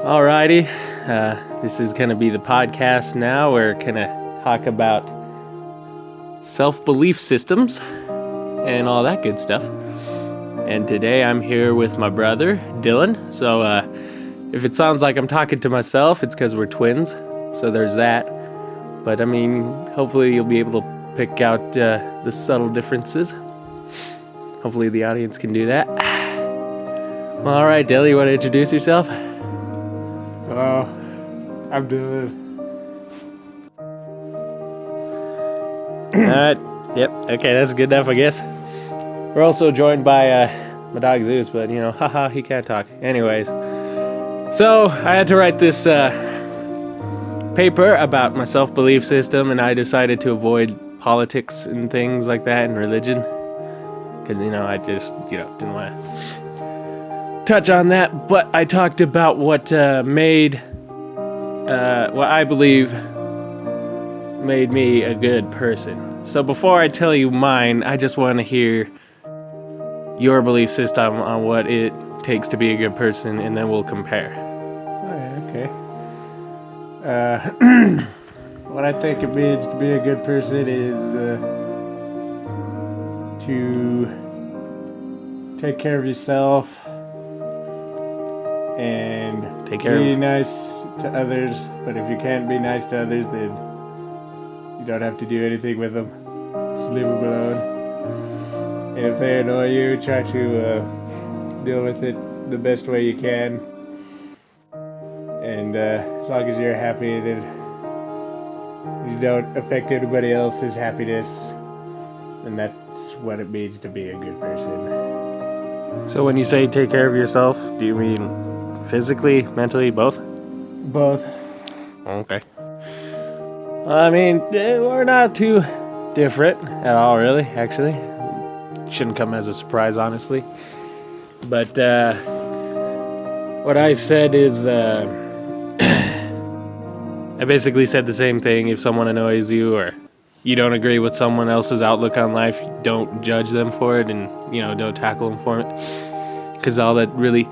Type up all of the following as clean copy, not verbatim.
Alrighty, this is going to be the podcast now. We're going to talk about self-belief systems and all that good stuff. And today I'm here with my brother, Dillon. So if it sounds like I'm talking to myself, it's because we're twins. So there's that. But I mean, hopefully you'll be able to pick out the subtle differences. Hopefully the audience can do that. Well, all right, Dilly, you want to introduce yourself? Hello, I'm Dillon. Alright, yep, okay, that's good enough, I guess. We're also joined by my dog Zeus, but haha, he can't talk. Anyways, so I had to write this paper about my self-belief system, and I decided to avoid politics and things like that and religion. Because, I just, didn't want to touch on that, but I talked about what I believe made me a good person. So before I tell you mine, I just want to hear your belief system on what it takes to be a good person, and then we'll compare. Okay. What I think it means to be a good person is to take care of yourself and be nice to others, but if you can't be nice to others, then you don't have to do anything with them. Just leave them alone. And if they annoy you, try to deal with it the best way you can. And as long as you're happy, then you don't affect anybody else's happiness, and that's what it means to be a good person. So when you say take care of yourself, do you mean physically, mentally, both? Both. Okay. I mean, we're not too different at all, really, actually. Shouldn't come as a surprise, honestly. But what I said is, I basically said the same thing. If someone annoys you or you don't agree with someone else's outlook on life, don't judge them for it and, don't tackle them for it. Because all that really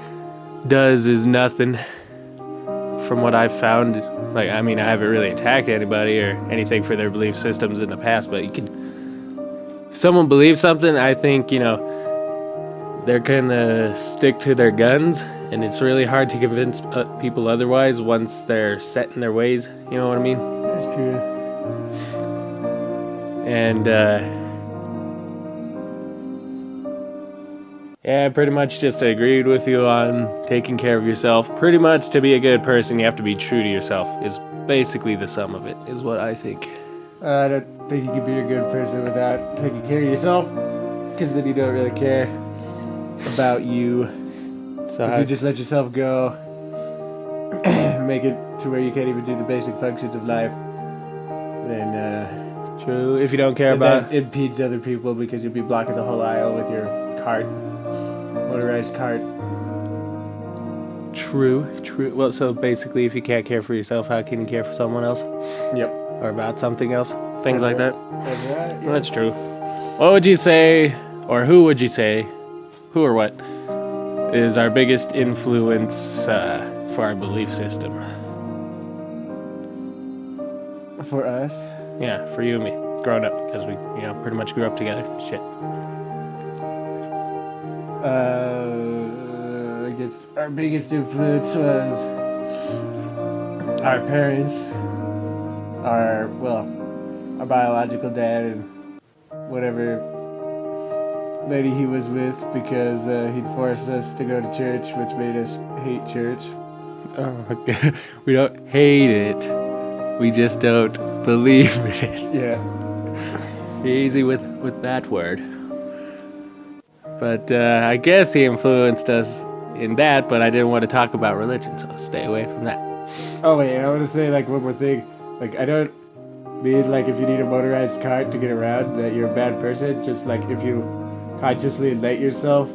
does is nothing. From what I've found, I haven't really attacked anybody or anything for their belief systems in the past, but if someone believes something, I think, they're gonna stick to their guns, and it's really hard to convince people otherwise once they're set in their ways, you know what I mean? That's true. And, I pretty much just agreed with you on taking care of yourself. Pretty much to be a good person, you have to be true to yourself, is basically the sum of it, is what I think. I don't think you can be a good person without taking care of yourself, because then you don't really care about you. So if you just let yourself go, make it to where you can't even do the basic functions of life, then true. If you don't care about that impedes other people, because you'll be blocking the whole aisle with your cart, motorized cart. True. Well, so basically, if you can't care for yourself, how can you care for someone else? Yep. Or about something else? Things like that? That's right. Yeah. Well, that's true. What would you say, or who would you say, who or what, is our biggest influence for our belief system? For us? Yeah, for you and me, growing up, because we, pretty much grew up together. Shit. I guess our biggest influence was our parents, our biological dad, and whatever lady he was with, because he'd force us to go to church, which made us hate church. Oh, okay. We don't hate it. We just don't believe in it. Yeah. Easy with that word. But I guess he influenced us in that, but I didn't want to talk about religion, so stay away from that. Oh wait, I want to say one more thing. I don't mean if you need a motorized cart to get around that you're a bad person. Just if you consciously let yourself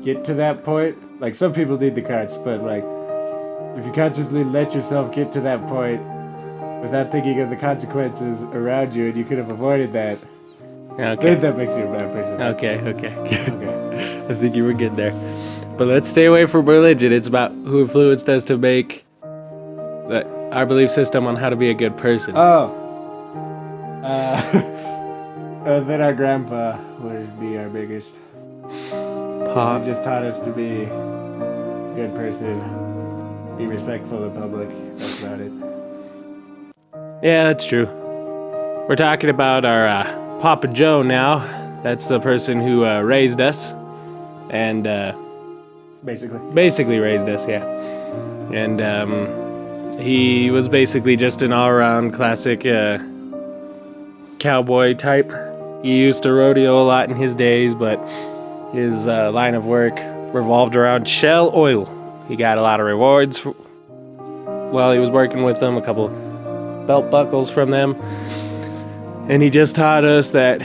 get to that point. Some people need the carts, but if you consciously let yourself get to that point without thinking of the consequences around you, and you could have avoided that, Okay. that makes you a bad person. Okay. Okay. I think you were good there. But let's stay away from religion. It's about who influenced us to make our belief system on how to be a good person. Then our grandpa would be our biggest. Pop. He just taught us to be a good person, be respectful of the public. That's about it. Yeah, that's true. We're talking about our Papa Joe now. That's the person who raised us, and basically raised us, yeah. And he was basically just an all-around classic cowboy type. He used to rodeo a lot in his days, but his line of work revolved around Shell Oil. He got a lot of rewards while he was working with them, a couple belt buckles from them. And he just taught us that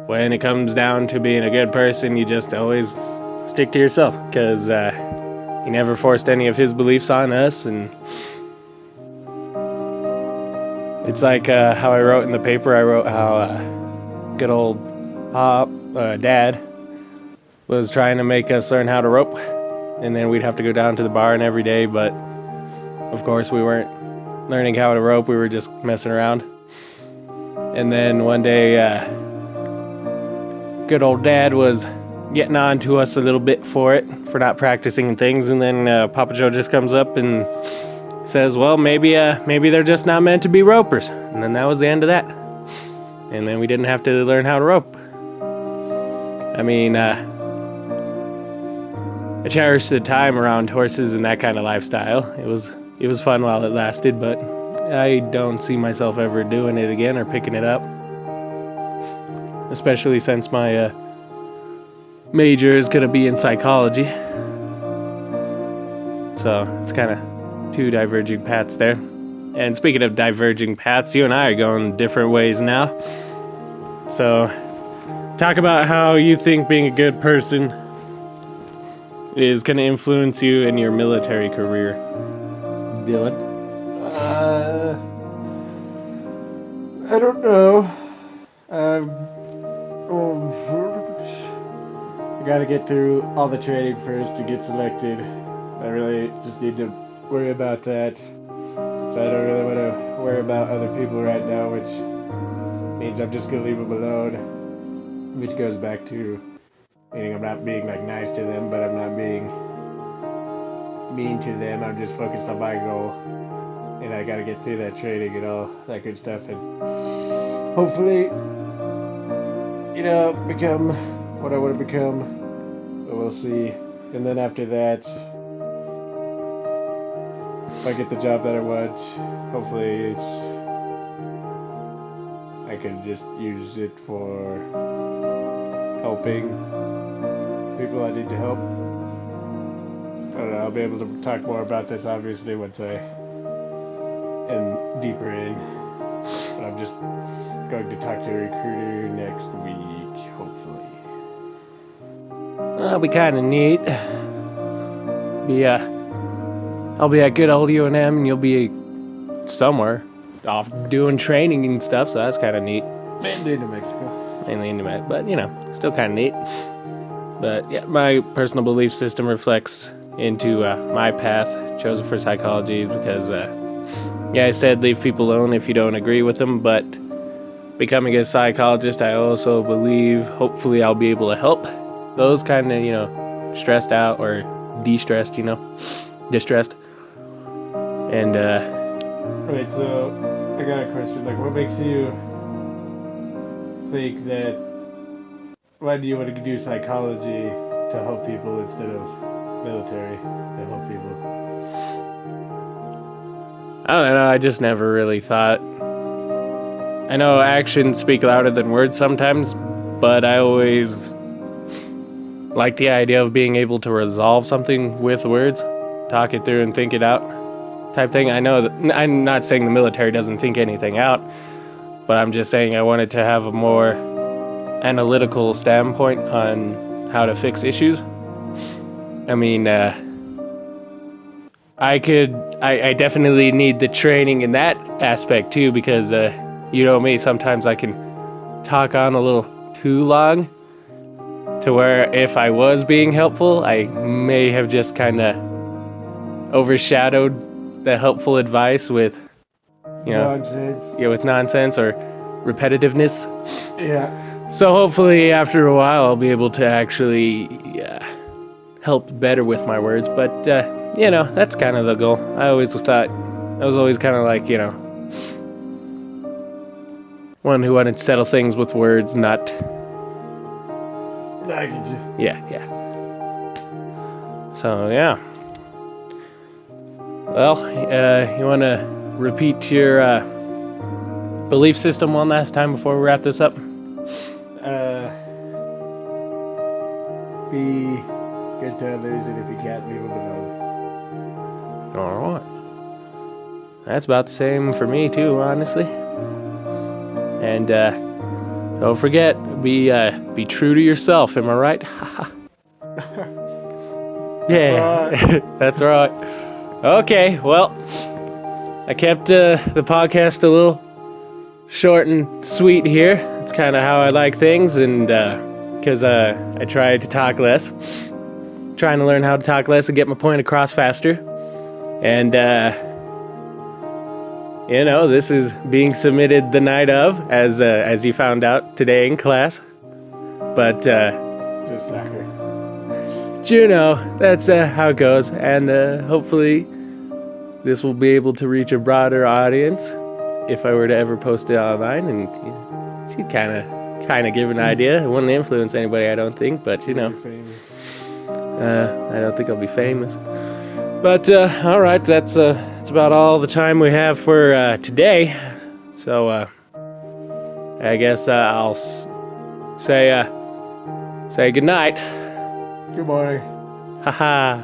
when it comes down to being a good person, you just always stick to yourself, because he never forced any of his beliefs on us. And it's like how I wrote in the paper. I wrote how good old Dad was trying to make us learn how to rope, and then we'd have to go down to the barn every day, but of course we weren't learning how to rope, we were just messing around. And then one day good old Dad was getting on to us a little bit for not practicing things, and then Papa Joe just comes up and says, well, maybe they're just not meant to be ropers. And then that was the end of that. And then we didn't have to learn how to rope. I mean, I cherished the time around horses and that kind of lifestyle. It was fun while it lasted, but I don't see myself ever doing it again or picking it up. Especially since my major is going to be in psychology. So it's kind of two diverging paths there. And speaking of diverging paths, you and I are going different ways now. So talk about how you think being a good person is going to influence you in your military career. Dillon? I don't know. I gotta get through all the training first to get selected. I really just need to worry about that. So I don't really want to worry about other people right now, which means I'm just gonna leave them alone. Which goes back to meaning I'm not being like nice to them, but I'm not being mean to them. I'm just focused on my goal, and I gotta get through that training and all that good stuff, and hopefully, become what I want to become. But we'll see. And then after that, if I get the job that I want, hopefully I can just use it for helping people I need to help. I don't know, I'll be able to talk more about this obviously once I am deeper in. But I'm just going to talk to a recruiter next week, hopefully. That'll be kind of neat. I'll be at good old UNM, and you'll be somewhere off doing training and stuff, so that's kind of neat. Mainly in New Mexico. But still kind of neat. But yeah, my personal belief system reflects into my path chosen for psychology because, I said leave people alone if you don't agree with them, but becoming a psychologist, I also believe hopefully I'll be able to help those kind of, stressed out or de-stressed, distressed. And, Right, so I got a question. Like, what makes you think that, why do you want to do psychology to help people instead of military to help people? I don't know, I just never really thought. I know actions speak louder than words sometimes, but I always like the idea of being able to resolve something with words, talk it through and think it out type thing. I know that I'm not saying the military doesn't think anything out, but I'm just saying I wanted to have a more analytical standpoint on how to fix issues. I mean, I definitely need the training in that aspect too, because you know me, sometimes I can talk on a little too long to where if I was being helpful, I may have just kind of overshadowed the helpful advice with, Nonsense. with nonsense or repetitiveness. Yeah. So hopefully after a while I'll be able to actually help better with my words. But, that's kind of the goal. I was always kind of like, one who wanted to settle things with words, not... I get you. Yeah. So, yeah. Well, you want to repeat your belief system one last time before we wrap this up? Be good to others, and if you can't, leave them alone. All right. That's about the same for me too, honestly. And don't forget, be true to yourself. Am I right? Yeah, that's right. Okay, well, I kept the podcast a little short and sweet here. It's kind of how I like things, and because I try to talk less. Trying to learn how to talk less and get my point across faster. And, this is being submitted the night of, as you found out today in class. But, Just like her. that's how it goes. And hopefully this will be able to reach a broader audience if I were to ever post it online. And she'd kind of give an idea. It wouldn't influence anybody, I don't think. But, You're famous. I don't think I'll be famous. But, all right, that's about all the time we have for today. So, I guess I'll say good night. Good morning. Haha.